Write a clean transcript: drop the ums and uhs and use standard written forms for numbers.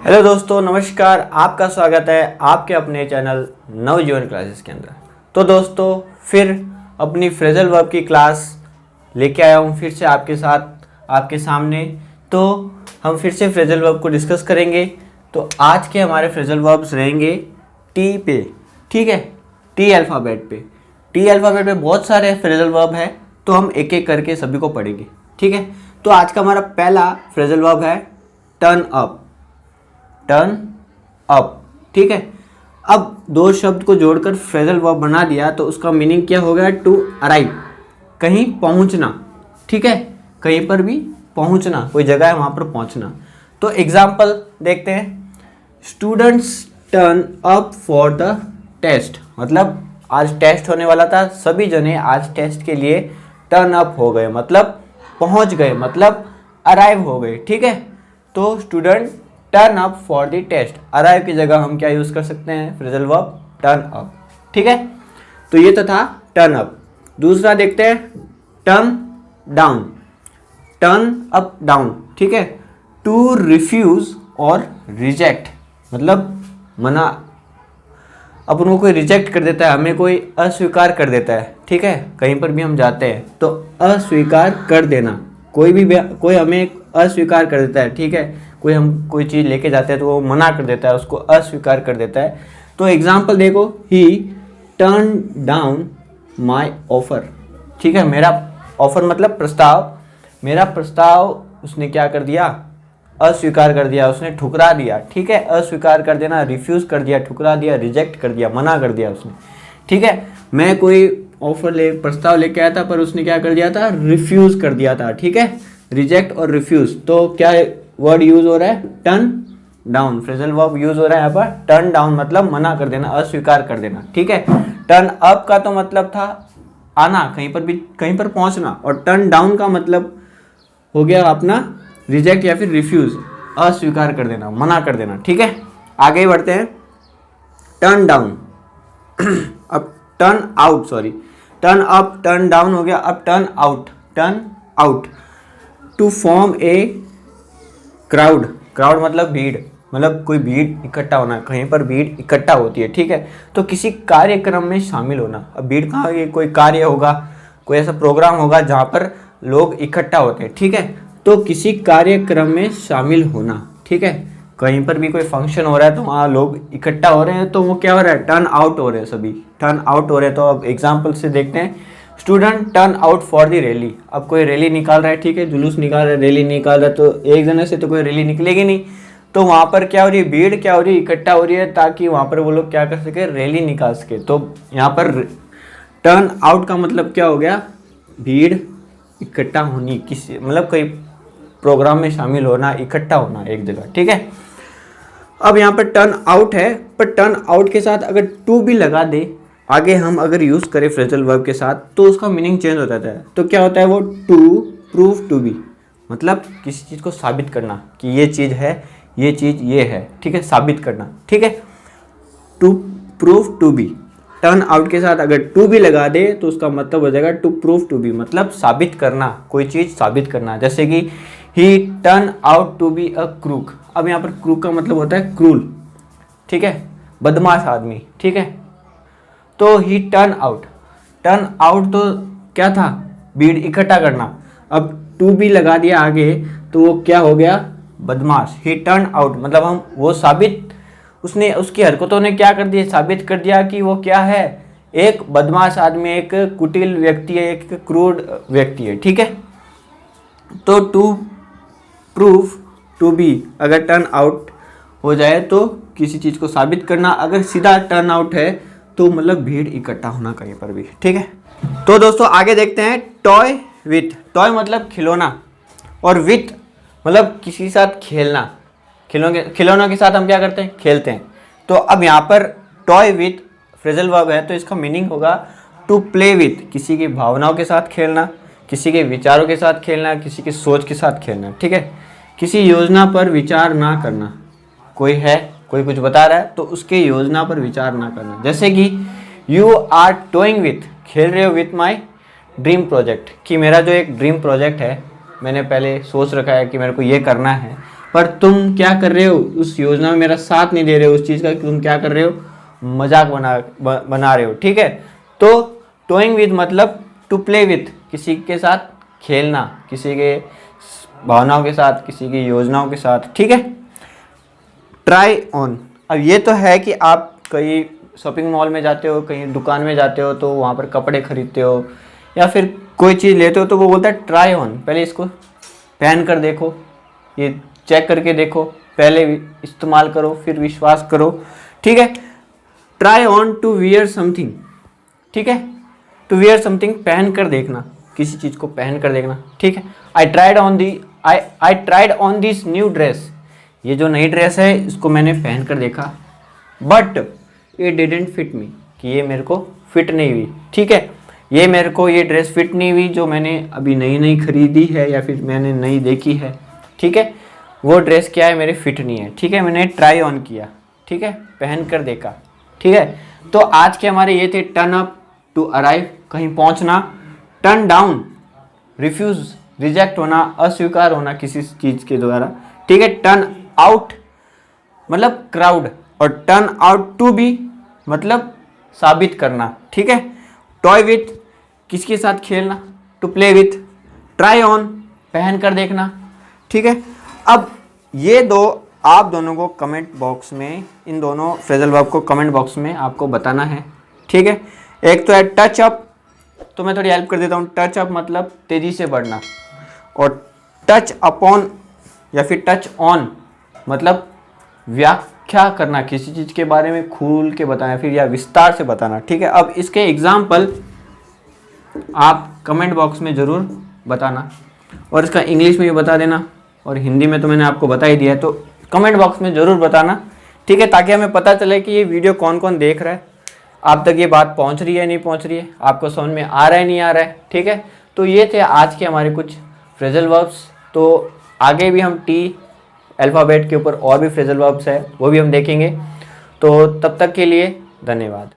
Hello दोस्तों, नमस्कार। आपका स्वागत है आपके अपने चैनल नवजीवन क्लासेस के अंदर। तो दोस्तों, फिर अपनी फ्रेजल वर्ब की क्लास लेके आया हूँ फिर से आपके साथ, आपके सामने। तो हम फिर से फ्रेजल वर्ब को डिस्कस करेंगे। तो आज के हमारे फ्रेजल वर्ब्स रहेंगे टी पे, ठीक है, टी अल्फ़ाबेट पे। टी अल्फ़ाबेट पे बहुत सारे फ्रेजल वर्ब है, तो हम एक एक करके सभी को पढ़ेंगे, ठीक है। तो आज का हमारा पहला फ्रेजल वर्ब है टर्न अप। टर्न अप, ठीक है। अब दो शब्द को जोड़कर फ्रेजल वर्ब बना दिया तो उसका मीनिंग क्या हो गया? टू अराइव, कहीं पहुंचना, ठीक है, कहीं पर भी पहुंचना, कोई जगह है वहां पर पहुंचना। तो एग्जाम्पल देखते हैं। Students turn up for the test, मतलब आज टेस्ट होने वाला था, सभी जने आज टेस्ट के लिए टर्न अप हो गए, मतलब पहुंच गए, मतलब अराइव हो गए, ठीक है। तो student turn up for the test, arrive की जगह हम क्या यूज कर सकते हैं? फ्रेजल वर्ब टर्न अप, ठीक है। तो ये तो था टर्न अप। दूसरा देखते हैं turn down. Turn up down, ठीक है। टू रिफ्यूज और रिजेक्ट, मतलब मना, अपन को कोई रिजेक्ट कर देता है, हमें कोई अस्वीकार कर देता है, ठीक है। कहीं पर भी हम जाते हैं तो अस्वीकार कर देना, कोई हमें अस्वीकार कर देता है, ठीक है। कोई चीज़ लेके जाते हैं तो वो मना कर देता है, उसको अस्वीकार कर देता है। तो एग्जाम्पल देखो, ही टर्न डाउन माई ऑफर, ठीक है। मेरा ऑफर मतलब प्रस्ताव, मेरा प्रस्ताव उसने क्या कर दिया? अस्वीकार कर दिया, उसने ठुकरा दिया, ठीक है। अस्वीकार कर देना, रिफ्यूज कर दिया, ठुकरा दिया, रिजेक्ट कर दिया, मना कर दिया उसने, ठीक है। मैं कोई प्रस्ताव लेके आया था पर उसने क्या कर दिया था? रिफ्यूज कर दिया था, ठीक है। रिजेक्ट और रिफ्यूज, तो क्या वर्ड यूज हो रहा है? Turn down. Phrasal verb use हो रहा है यहाँ पर टर्न डाउन, मतलब मना कर देना, अस्वीकार कर देना, ठीक है। टर्न अप का तो मतलब था आना, कहीं पर पहुंचना, और टर्न डाउन का मतलब हो गया अपना रिजेक्ट या फिर रिफ्यूज, अस्वीकार कर देना, मना कर देना, ठीक है। आगे बढ़ते हैं। टर्न डाउन अब turn out, sorry, turn up turn down हो गया, अब turn out. Turn out, to form a crowd. Crowd मतलब भीड़, मतलब कोई भीड़ इकट्ठा होना, कहीं पर भीड़ इकट्ठा होती है, ठीक है। तो किसी कार्यक्रम में शामिल होना। अब भीड़ कहाँ? ये कोई कार्य होगा, कोई ऐसा प्रोग्राम होगा जहाँ पर लोग इकट्ठा होते हैं, ठीक है। तो किसी कार्यक्रम में शामिल होना, ठीक है। कहीं पर भी कोई फंक्शन हो रहा है तो वहाँ लोग इकट्ठा हो रहे हैं, तो वो क्या हो रहा है? टर्न आउट हो रहे हैं, सभी टर्न आउट हो रहे हैं। तो अब एग्जाम्पल से देखते हैं। Student turn out for the rally. अब कोई रैली निकाल रहा है, ठीक है, जुलूस निकाल रहा है, रैली निकाल रहा है, तो एक जने से तो कोई रैली निकलेगी नहीं, तो वहाँ पर क्या हो रही है? भीड़ क्या हो रही है? इकट्ठा हो रही है, ताकि वहाँ पर वो लोग क्या कर सके? रैली निकाल सके। तो यहाँ पर टर्न आउट का मतलब क्या हो गया? भीड़ इकट्ठा होनी, किसी मतलब कोई प्रोग्राम में शामिल होना, इकट्ठा होना एक जगह, ठीक है। अब यहाँ पर टर्न आउट है, पर टर्न आउट के साथ अगर टू भी लगा दे आगे, हम अगर यूज करें फ्रेजल वर्ब के साथ, तो उसका मीनिंग चेंज हो जाता है। तो क्या होता है वो? टू प्रूव टू बी, मतलब किसी चीज़ को साबित करना कि ये चीज़ है, ये चीज़ ये है, ठीक है, साबित करना, ठीक है। To prove to be, turn out के साथ अगर टू भी लगा दे तो उसका मतलब हो जाएगा टू प्रूव टू बी, मतलब साबित करना, कोई चीज़ साबित करना। जैसे कि ही turn out to be a crook. अब यहाँ पर क्रूक का मतलब होता है क्रूल, ठीक है, बदमाश आदमी, ठीक है। तो ही टर्न आउट, टर्न आउट तो क्या था? भीड़ इकट्ठा करना। अब टू भी लगा दिया आगे तो वो क्या हो गया? बदमाश। ही टर्न आउट मतलब हम वो साबित, उसने उसकी हरकतों ने क्या कर दिया? साबित कर दिया कि वो क्या है? एक बदमाश आदमी, एक कुटिल व्यक्ति है, एक क्रूर व्यक्ति है, ठीक है। तो टू प्रूव टू बी अगर टर्न आउट हो जाए तो किसी चीज़ को साबित करना, अगर सीधा टर्न आउट है तो मतलब भीड़ इकट्ठा होना कहीं पर भी, ठीक है। तो दोस्तों आगे देखते हैं टॉय विथ। टॉय मतलब खिलौना, और विथ मतलब किसी के साथ खेलना। खिलौनों के साथ हम क्या करते हैं? खेलते हैं। तो अब यहाँ per toy with phrasal verb है, तो इसका मीनिंग होगा टू प्ले विथ, किसी की भावनाओं के साथ खेलना, किसी के विचारों के साथ खेलना, किसी की सोच के साथ खेलना, ठीक है। किसी योजना पर विचार ना करना, कोई कुछ बता रहा है तो उसके योजना पर विचार ना करना। जैसे कि यू आर टॉइंग विथ, खेल रहे हो विथ माई ड्रीम प्रोजेक्ट, कि मेरा जो एक ड्रीम प्रोजेक्ट है, मैंने पहले सोच रखा है कि मेरे को ये करना है, पर तुम क्या कर रहे हो, उस योजना में मेरा साथ नहीं दे रहे हो उस चीज़ का, कि तुम क्या कर रहे हो, मजाक बना रहे हो। ठीक है, तो टॉइंग विद मतलब टू प्ले विथ, किसी के साथ खेलना, किसी के भावनाओं के साथ, किसी की योजनाओं के साथ। ठीक है, ट्राई ऑन, अब ये तो है कि आप कहीं शॉपिंग मॉल में जाते हो, कहीं दुकान में जाते हो, तो वहाँ पर कपड़े खरीदते हो या फिर कोई चीज़ लेते हो, तो वो बोलता है ट्राई ऑन, पहले इसको पहन कर देखो, ये चेक करके देखो, पहले इस्तेमाल करो फिर विश्वास करो। ठीक है, try on to wear something. ठीक है, टू वियर समथिंग, पहन कर देखना, किसी चीज़ को पहन कर देखना। ठीक है, I tried on this new dress, ये जो नई ड्रेस है इसको मैंने पहन कर देखा, बट ये डिडेंट फिट मी, कि ये मेरे को फिट नहीं हुई। ठीक है, ये मेरे को ये ड्रेस फिट नहीं हुई जो मैंने अभी नई नई खरीदी है या फिर मैंने नई देखी है। ठीक है, वो ड्रेस क्या है, मेरे फिट नहीं है। ठीक है, मैंने ट्राई ऑन किया, ठीक है, पहन कर देखा। ठीक है, तो आज के हमारे ये थे टर्न अप, टू अराइव, कहीं पहुंचना, टर्न डाउन, रिफ्यूज, रिजेक्ट होना, अस्वीकार होना किसी चीज़ के द्वारा। ठीक है, टर्न आउट मतलब क्राउड, और टर्न आउट टू बी मतलब साबित करना। ठीक है, टॉय विथ किसके साथ खेलना, to play with, try on पहन कर देखना। ठीक है, अब ये दो आप दोनों को कमेंट बॉक्स में, इन दोनों फ्रेजल वर्ब को कमेंट बॉक्स में आपको बताना है। ठीक है, एक तो है टच अप, तो मैं थोड़ी हेल्प कर देता हूँ। टच अप मतलब तेज़ी से बढ़ना, और टच अपॉन या फिर टच ऑन मतलब व्याख्या करना, किसी चीज़ के बारे में खुल के बताना फिर या विस्तार से बताना। ठीक है, अब इसके एग्जाम्पल आप कमेंट बॉक्स में ज़रूर बताना, और इसका इंग्लिश में भी बता देना, और हिंदी में तो मैंने आपको बता ही दिया है, तो कमेंट बॉक्स में ज़रूर बताना। ठीक है, ताकि हमें पता चले कि ये वीडियो कौन कौन देख रहा है, आप तक ये बात पहुंच रही है नहीं पहुंच रही है, आपको समझ में आ रहा है नहीं आ रहा है। ठीक है, तो ये थे आज के हमारे कुछ फ्रेजल वर्ब्स। तो आगे भी हम टी अल्फ़ाबेट के ऊपर और भी फ्रेजल वर्ब्स है, वो भी हम देखेंगे। तो तब तक के लिए धन्यवाद।